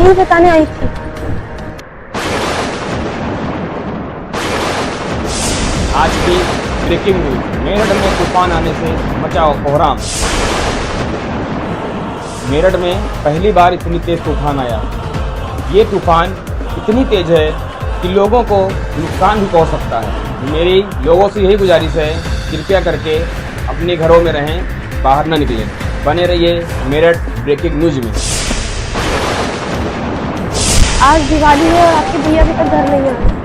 ही बताने आई थी। आज की ब्रेकिंग न्यूज, मेरठ में तूफान आने से मचा कोहराम। मेरठ में पहली बार इतनी तेज तूफान आया। ये तूफान इतनी तेज है कि लोगों को नुकसान भी पहुंच सकता है। मेरी लोगों से यही गुजारिश है, कृपया करके अपने घरों में रहें, बाहर न निकलें। बने रहिए मेरठ ब्रेकिंग न्यूज में। आज दिवाली है और आपके भैया अभी तक घर नहीं आए।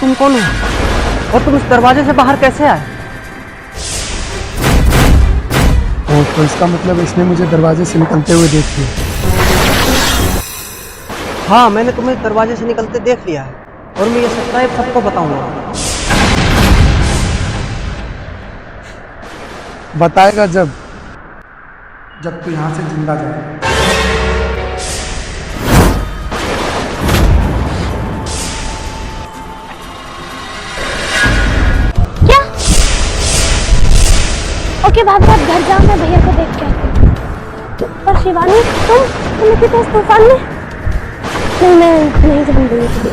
तुम कौन हो और तुम इस दरवाजे से बाहर कैसे आए? तो इसका मतलब इसने मुझे दरवाजे से निकलते हुए देख लिया। हाँ, मैंने तुम्हें दरवाजे से निकलते देख लिया है और मैं ये सच्चाई सबको बताऊंगा। बताएगा जब तू यहाँ से जिंदा जाए। ओके भाभी, आप घर जाओ, मैं भैया को देख के आती हूँ। पर शिवानी, तुम इतनी तेज तूफान में? नहीं, मैं नहीं जान दूँगी।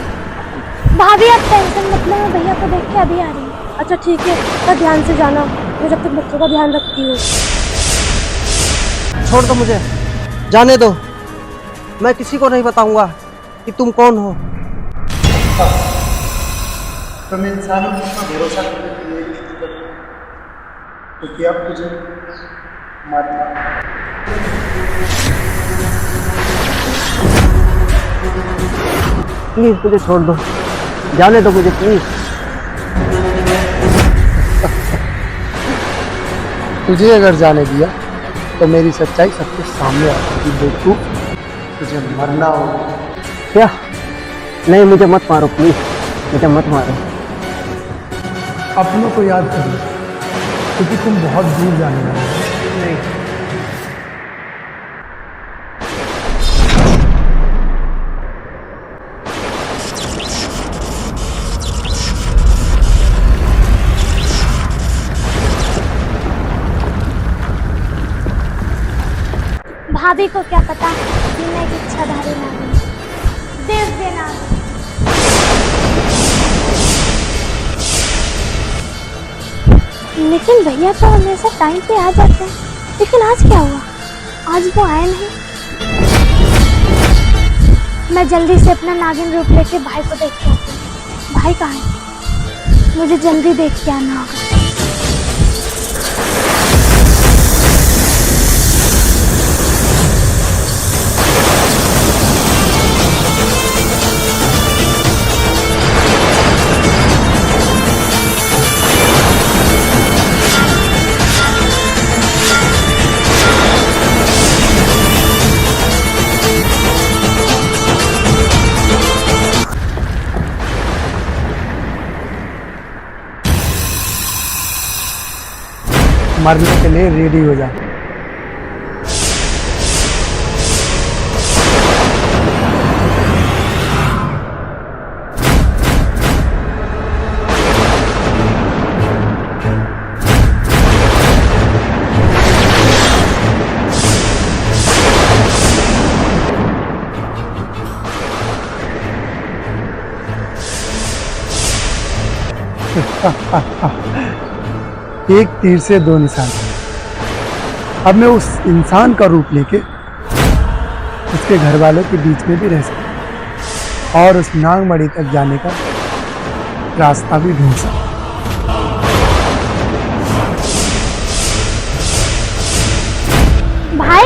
भाभी आप टेंशन मत लो, मैं भैया को देख के अभी आ रही हूँ। अच्छा ठीक है, तो ध्यान से जाना, मैं जब तक बच्चों का ध्यान रखती हूँ। छोड़ दो मुझे, जाने दो। मैं किसी को नहीं बताऊंगा कि तुम कौन हो। तुम इंसानों पर भरोसा करने के लिए क्योंकि अब तुझे मारना। प्लीज मुझे छोड़ दो, जाने दो मुझे प्लीज। तुझे अगर जाने दिया तो मेरी सच्चाई सबके सामने आएगी। देखो, तुझे मरना होगा। क्या? नहीं, मुझे मत मारो प्लीज, मुझे मत मारो। अपनों को याद करो, क्योंकि तुम बहुत दूर जाने वाले हो। नहीं, भाभी को क्या पता कि मैं एक इच्छाधारी नारी हूँ, दिव्य नारी। लेकिन भैया तो हमेशा टाइम पे आ जाते हैं, लेकिन आज क्या हुआ? आज वो आए नहीं। मैं जल्दी से अपना नागिन रूप लेके भाई को देख के आती हूँ। भाई कहाँ है? मुझे जल्दी देख के आना होगा। मरने के लिए रेडी हो जा। एक तीर से दो निशान। अब मैं उस इंसान का रूप लेके उसके घर वालों के बीच में भी रह सकता और उस नागमणि तक जाने का रास्ता भी ढूंढ सकता। भाई,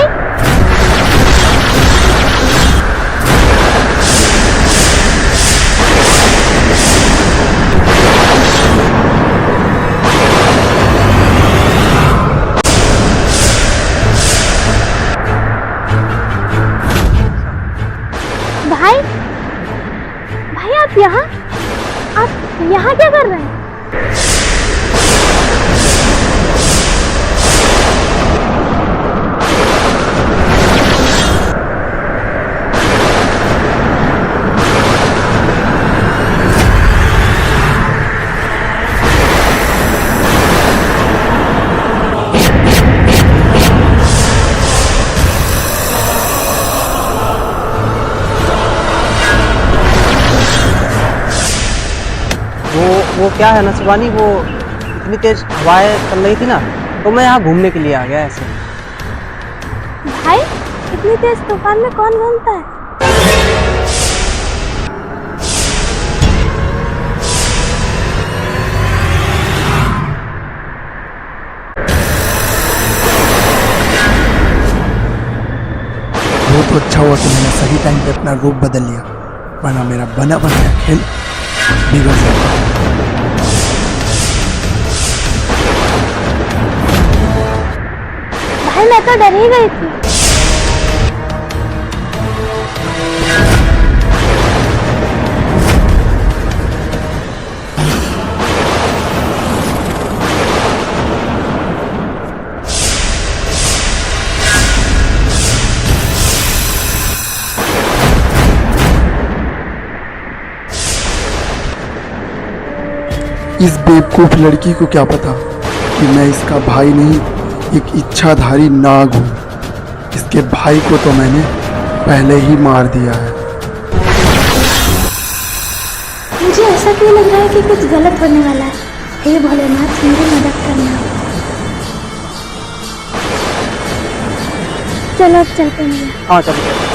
वो क्या है ना शिवानी, वो इतनी तेज हवाएं चल रही थी ना, तो मैं यहाँ घूमने के लिए आ गया ऐसे। भाई इतनी तेज तूफान में कौन घूमता है? वो तो अच्छा हुआ कि मैंने सही टाइम पे अपना रूप बदल लिया, वरना मेरा बना बनाया खेल बिगड़ जाता। भाई मैं तो डर ही गई थी। इस बेवकूफ लड़की को क्या पता कि मैं इसका भाई नहीं, एक इच्छाधारी नाग हूँ। इसके भाई को तो मैंने पहले ही मार दिया है। मुझे ऐसा क्यों लग रहा है कि कुछ गलत होने वाला है। हे भोलेनाथ मेरी मदद करना। चलो अब चलते हैं। हाँ चलो।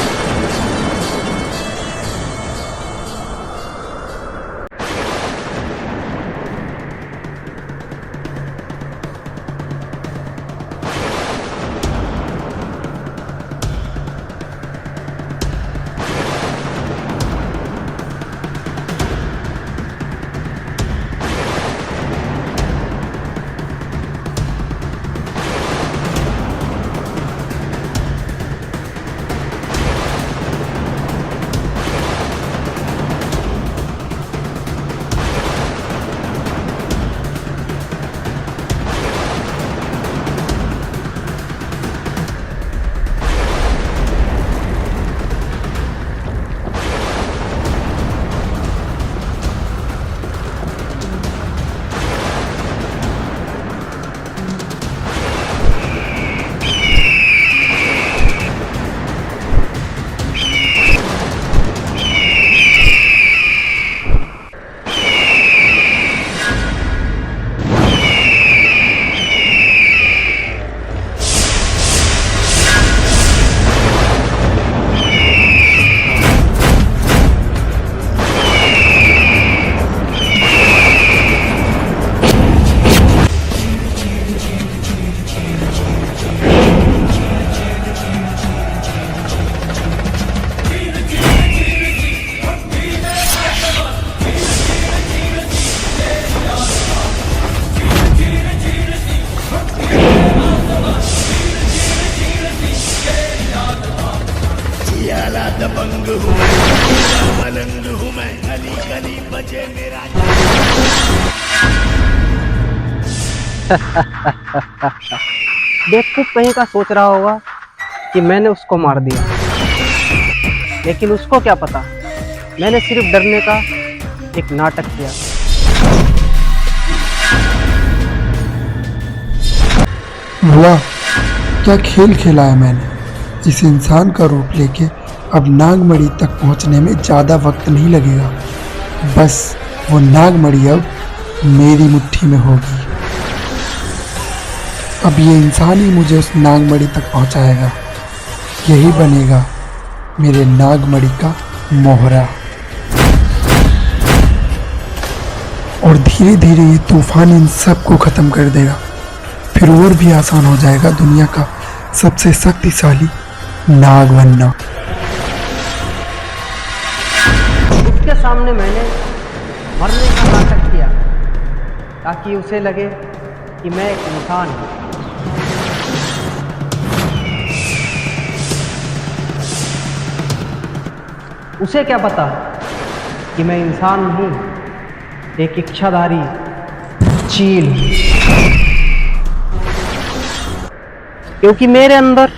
दबंग हूँ मलंग हूँ मैं, गली गली बजे मेरा। बेवकूफ कहीं का सोच रहा होगा कि मैंने उसको मार दिया, लेकिन उसको क्या पता मैंने सिर्फ डरने का एक नाटक किया। वाह, क्या खेल खेला है मैंने। इस इंसान का रूप लेके अब नागमणि तक पहुंचने में ज़्यादा वक्त नहीं लगेगा। बस वो नागमणि अब मेरी मुट्ठी में होगी। अब ये इंसान ही मुझे उस नागमणि तक पहुंचाएगा। यही बनेगा मेरे नागमणि का मोहरा। और धीरे धीरे ये तूफान इन सबको ख़त्म कर देगा। फिर और भी आसान हो जाएगा दुनिया का सबसे शक्तिशाली नाग बनना। उसके सामने मैंने मरने का नाटक किया ताकि उसे लगे कि मैं एक इंसान हूँ। उसे क्या पता कि मैं इंसान हूँ, एक इच्छाधारी चील हूँ। क्योंकि मेरे अंदर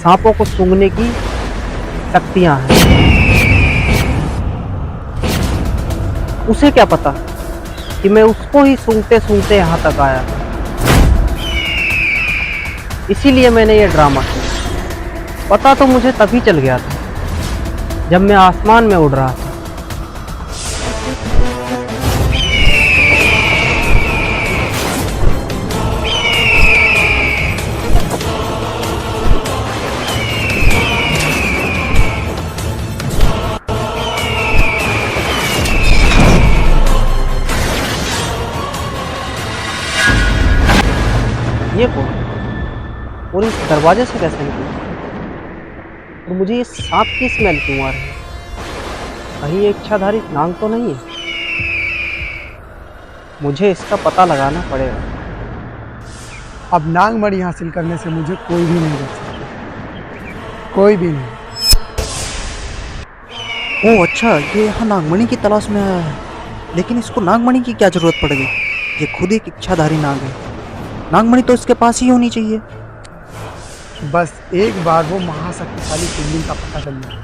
सांपों को सूंघने की शक्तियां हैं। उसे क्या पता कि मैं उसको ही सूंघते सूंघते यहाँ तक आया। इसीलिए मैंने ये ड्रामा किया। पता तो मुझे तभी चल गया था जब मैं आसमान में उड़ रहा था। ये कौन? और इस दरवाजे से कैसे निकला? और मुझे ये सांप की स्मेल क्यों आ रही है? कहीं ये इच्छाधारी नाग तो नहीं है? मुझे इसका पता लगाना पड़ेगा। अब नागमणि हासिल करने से मुझे कोई भी नहीं रोक सकता, कोई भी नहीं। ओह अच्छा, ये यहाँ नागमणि की तलाश में आया है। लेकिन इसको नागमणि की क्या जरूरत पड़ गई? ये खुद एक इच्छाधारी नाग है। नागमणि तो इसके पास ही होनी चाहिए। बस एक बार वो महाशक्तिशाली शिवलिंग का पता चल जाए,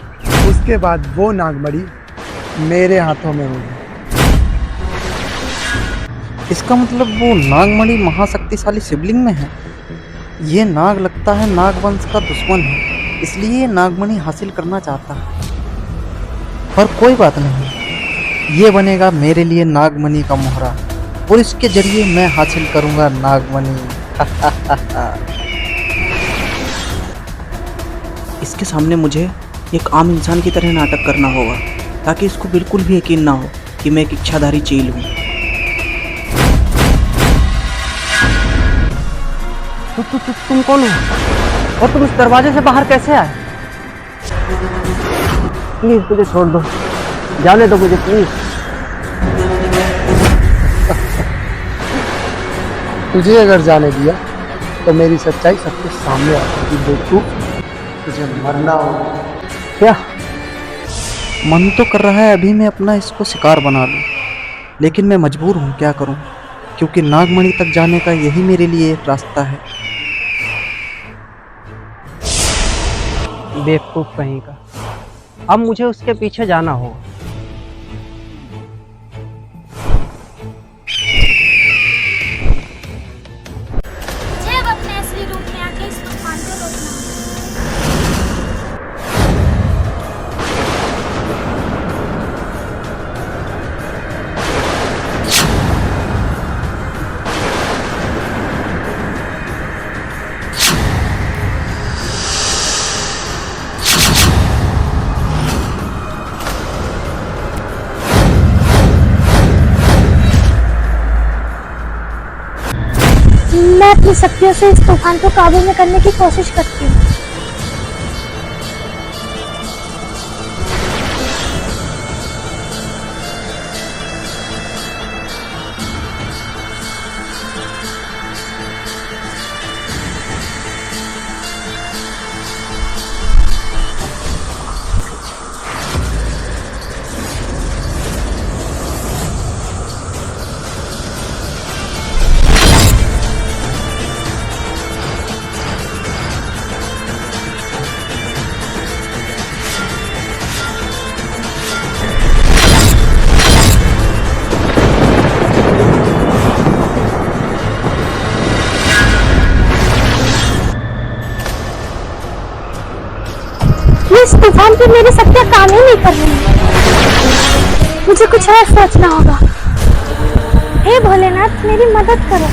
उसके बाद वो नागमणि मेरे हाथों में होगी। इसका मतलब वो नागमणि महाशक्तिशाली शिवलिंग में है। ये नाग लगता है नागवंश का दुश्मन है, इसलिए ये नागमणि हासिल करना चाहता है। पर कोई बात नहीं, ये बनेगा मेरे लिए नागमणि का मोहरा और इसके जरिए मैं हासिल करूंगा नागमणि। इसके सामने मुझे एक आम इंसान की तरह नाटक करना होगा ताकि इसको बिल्कुल भी यकीन ना हो कि मैं एक इच्छाधारी चील हूँ। तुम कौन हो? और तुम इस दरवाजे से बाहर कैसे आए? प्लीज मुझे छोड़ दो, जाने दो मुझे प्लीज। तुझे अगर जाने दिया तो मेरी सच्चाई सबके सामने आ जाएगी। बेवकूफ, तुझे मरना होगा। क्या? मन तो कर रहा है अभी मैं अपना इसको शिकार बना लूं, लेकिन मैं मजबूर हूँ, क्या करूँ? क्योंकि नागमणि तक जाने का यही मेरे लिए एक रास्ता है। बेवकूफ कहीं का। अब मुझे उसके पीछे जाना होगा। मुझे अब अपने असली रूप में आके इस तूफान को रोकना होगा। मैं अपनी शक्तियों से इस तूफान को काबू में करने की कोशिश करती हूँ। इस तूफान पे मेरी शक्तियां काम ही नहीं कर रही। मुझे कुछ और सोचना होगा। हे भोलेनाथ, मेरी मदद करो।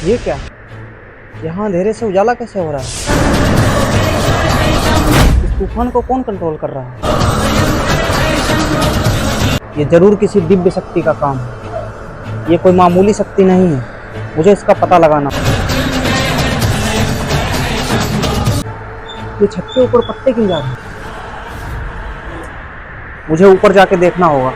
ये क्या? यहाँ अंधेरे से उजाला कैसे हो रहा है? इस तूफान को कौन कंट्रोल कर रहा है? ये जरूर किसी दिव्य शक्ति का काम है। ये कोई मामूली शक्ति नहीं है, मुझे इसका पता लगाना होगा। ये छत के ऊपर पत्ते क्यों जा रहे हैं? मुझे ऊपर जाके देखना होगा।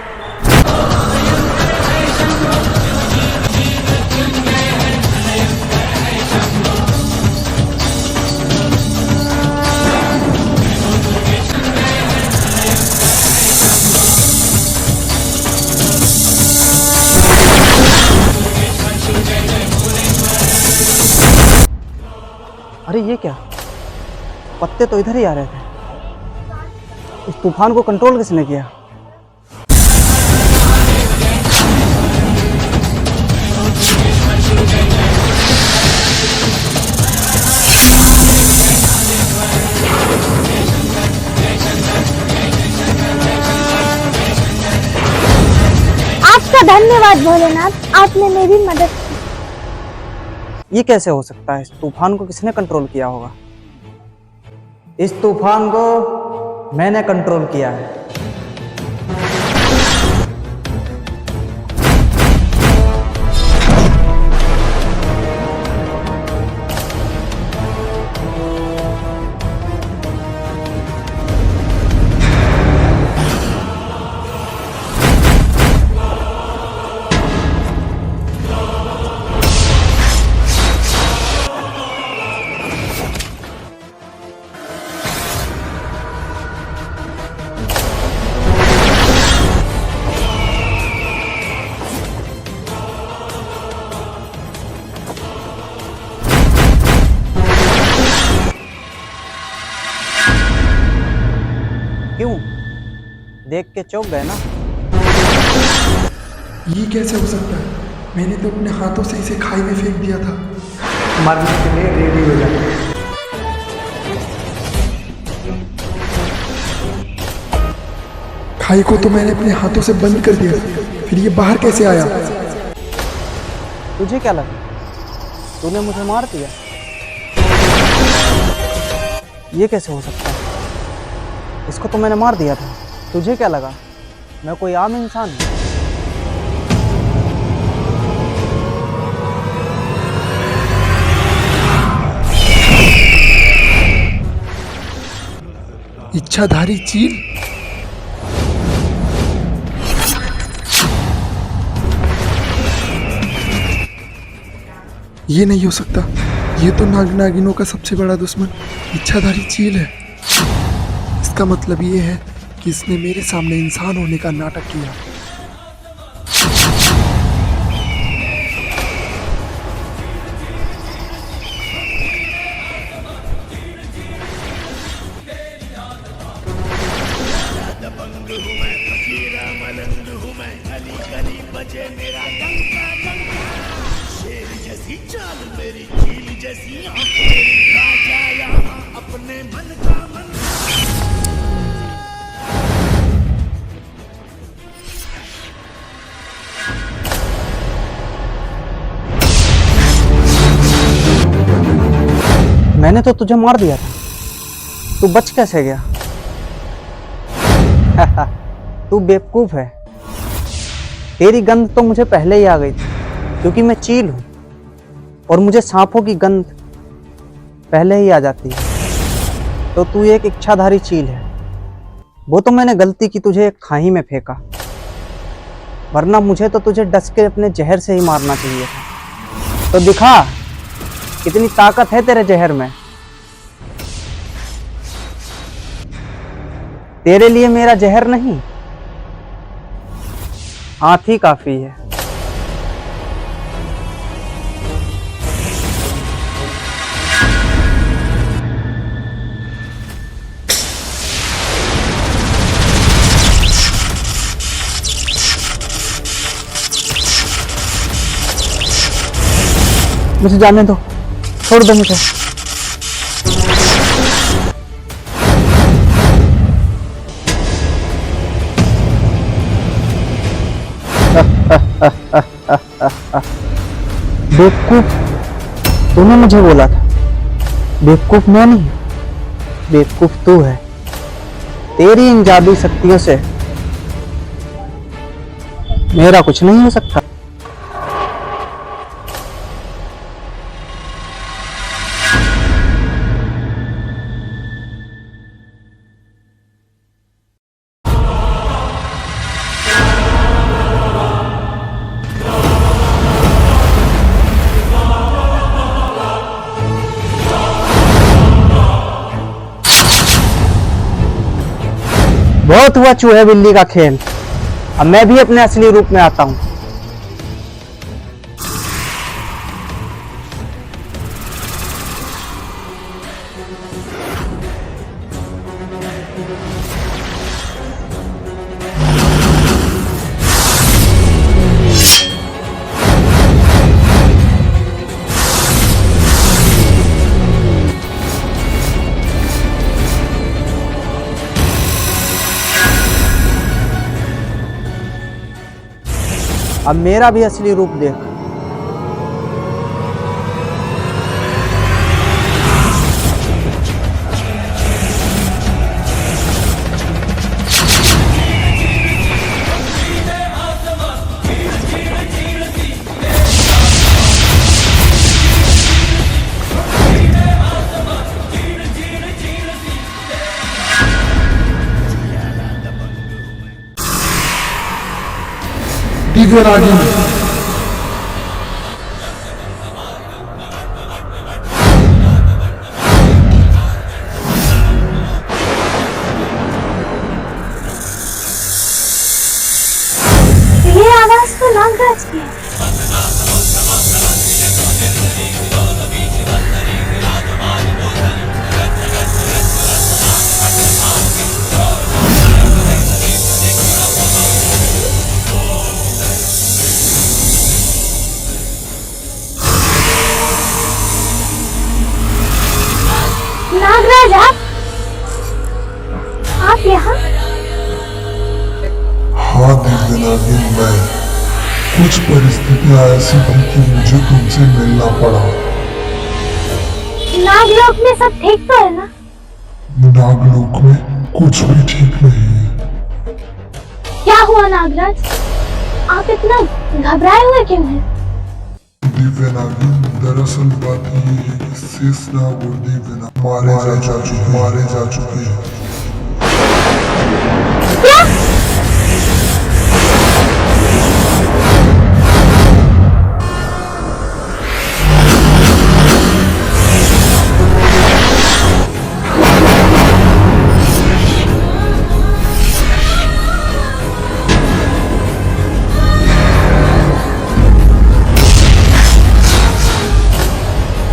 अरे ये क्या? पत्ते तो इधर ही आ रहे थे। इस तूफान को कंट्रोल किसने किया? आपका धन्यवाद भोलेनाथ, आपने मेरी मदद की। ये कैसे हो सकता है? इस तूफान को किसने कंट्रोल किया होगा? इस तूफान को मैंने कंट्रोल किया है। क्यों? देख के चौंक गए ना? ये कैसे हो सकता है? मैंने तो अपने हाथों से इसे खाई में फेंक दिया था। मरने के लिए रेडी हो जाए। खाई को तो मैंने अपने हाथों से बंद कर दिया, फिर ये बाहर कैसे आया? तुझे क्या लगा? तूने मुझे मार दिया? ये कैसे हो सकता है? इसको तो मैंने मार दिया था। तुझे क्या लगा मैं कोई आम इंसान हूँ? इच्छाधारी चील? ये नहीं हो सकता। ये तो नागिनों का सबसे बड़ा दुश्मन इच्छाधारी चील है। इसका मतलब ये है कि इसने मेरे सामने इंसान होने का नाटक किया। दबंग हूँ मैं, फकीरा मलंग हूँ मैं, गली गली बजे मेरा डंका डंका। शेर जैसी चाल मेरी, चील जैसी आंख मेरी, राजा यहाँ अपने मन का मन। मैंने तो तुझे मार दिया था, तू बच कैसे गया? तू बेवकूफ है। तेरी गंध तो मुझे पहले ही आ गई थी, क्योंकि मैं चील हूं और मुझे सांपों की गंध पहले ही आ जाती है। तो तू एक इच्छाधारी चील है। वो तो मैंने गलती की, तुझे एक खाई में फेंका, वरना मुझे तो तुझे डस के अपने जहर से ही मारना चाहिए था। तो दिखा कितनी ताकत है तेरे जहर में। तेरे लिए मेरा जहर नहीं, हाथ ही काफी है। मुझे जाने दो, छोड़ दो मुझे। बेवकूफ, तूने मुझे बोला था बेवकूफ मैं नहीं, बेवकूफ तू है। तेरी इन जादुई शक्तियों से मेरा कुछ नहीं हो सकता। बहुत हुआ चूहे बिल्ली का खेल, अब मैं भी अपने असली रूप में आता हूं। अब मेरा भी असली रूप देख। दिव्य नागिन, ये आवाज तो नागराज की है। नागराज आप यहाँ? हाँ दिव्य नागिन, मैं कुछ परिस्थितियां ऐसी थी कि मुझे तुमसे मिलना पड़ा। नागलोक में सब ठीक तो है ना? नागलोक में कुछ भी ठीक नहीं है। क्या हुआ नागराज, आप इतना घबराए हुए क्यों हैं? दिव्य नागिन, दरअसल बात ये है कि शेषनाग और दिव्य नाग मारे जा चुके हैं। क्या?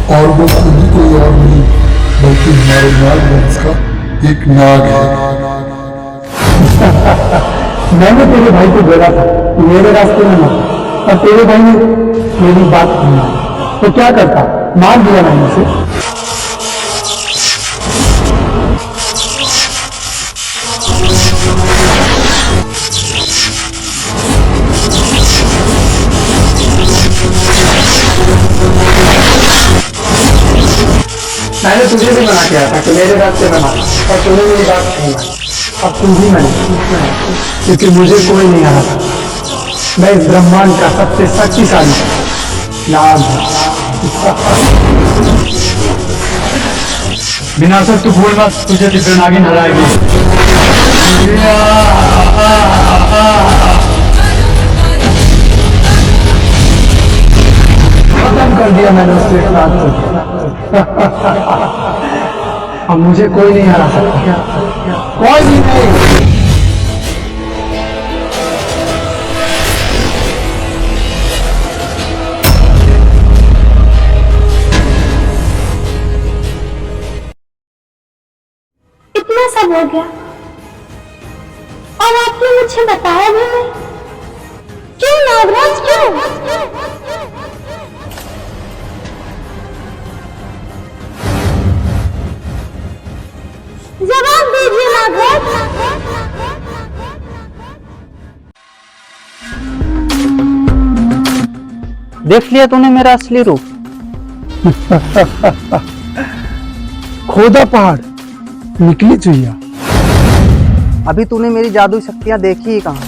और वो खुद ही कोई और नहीं बल्कि हमारे नाग वंश का एक नाग है। मैंने तेरे भाई को बोला था कि मेरे रास्ते में मत, और तेरे भाई ने मेरी बात सुनी तो क्या करता, मार दिया मैंने उसे। मैंने तुझे भी मना किया था कि मेरे रास्ते में मत, और तूने मेरी बात सुनी। अब तुम भी मैंने, क्योंकि मुझे कोई नहीं आ रहा। मैं इस ब्रह्मांड का सबसे शक्तिशाली नाग हूं। विनाशक तू भूल मत, तुझे दिव्य नागिन हराएगी। खत्म कर दिया मैंने उस एक नाग को। अब मुझे कोई नहीं हरा सकता, कोई भी नहीं। इतना सब हो गया और आपने मुझे बताया भी नहीं। क्यों नागराज, क्यों? जवाब दीजिए नागराज। देख लिया तूने मेरा असली रूप, खोदा पहाड़ निकली चुहिया। अभी तूने मेरी जादुई शक्तियां देखी ही कहाँ।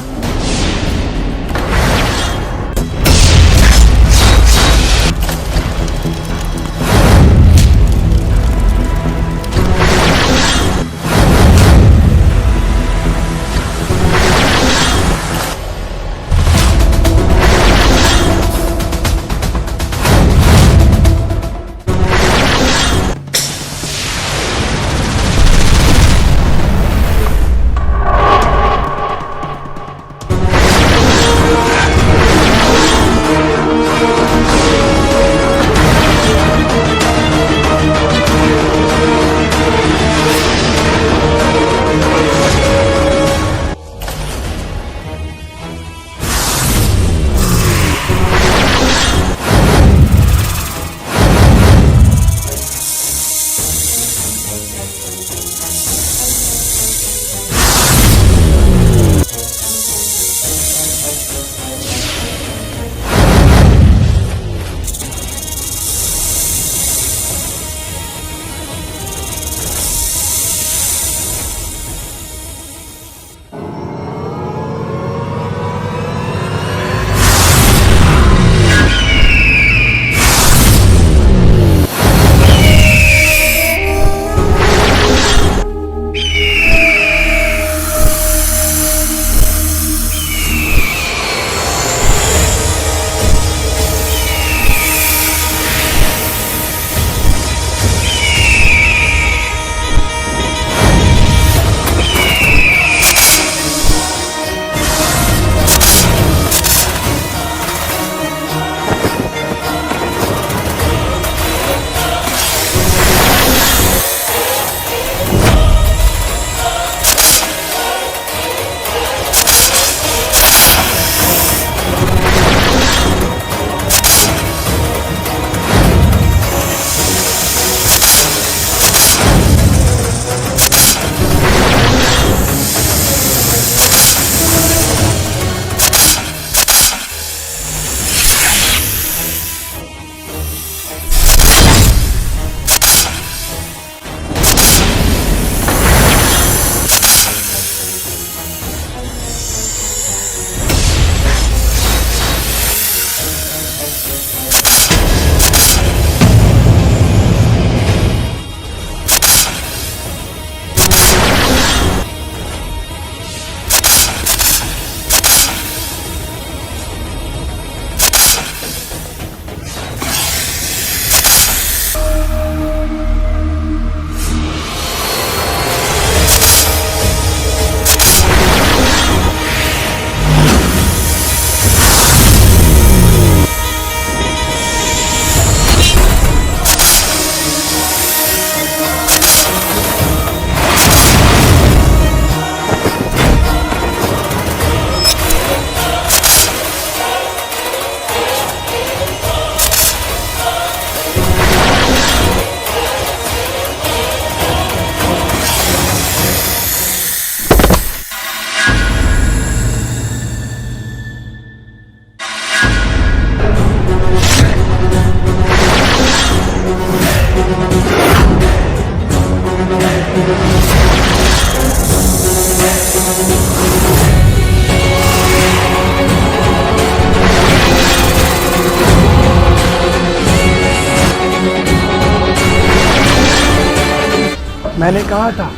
मैंने कहा था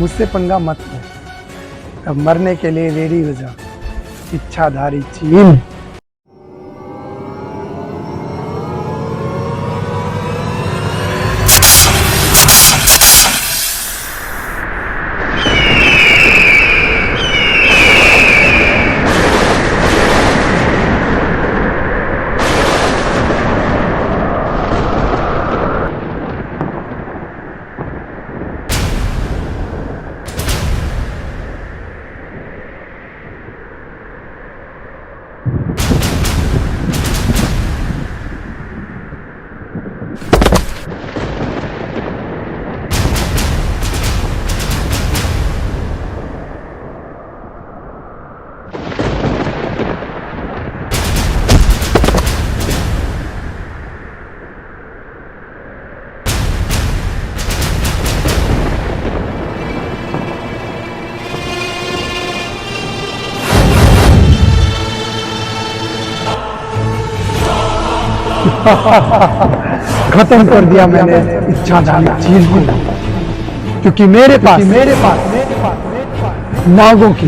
मुझसे पंगा मत लो, अब मरने के लिए रेडी हो जा, इच्छाधारी चीन। खत्म कर दिया मैंने इच्छाधारी झील को, क्योंकि मेरे पास नागों की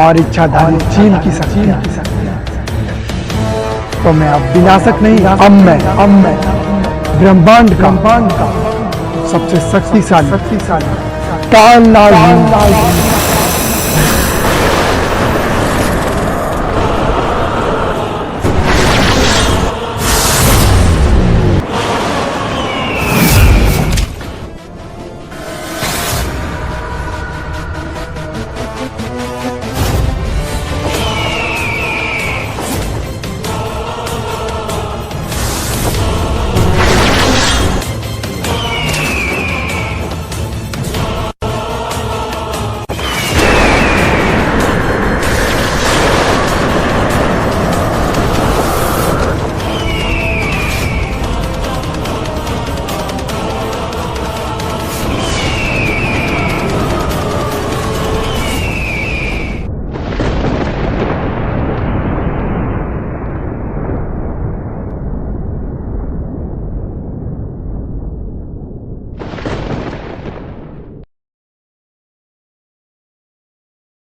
और इच्छाधारी झील की शक्ति। तो मैं अब विनाशक नहीं, अब मैं ब्रह्मांड का सबसे शक्तिशाली काल नाग हूं।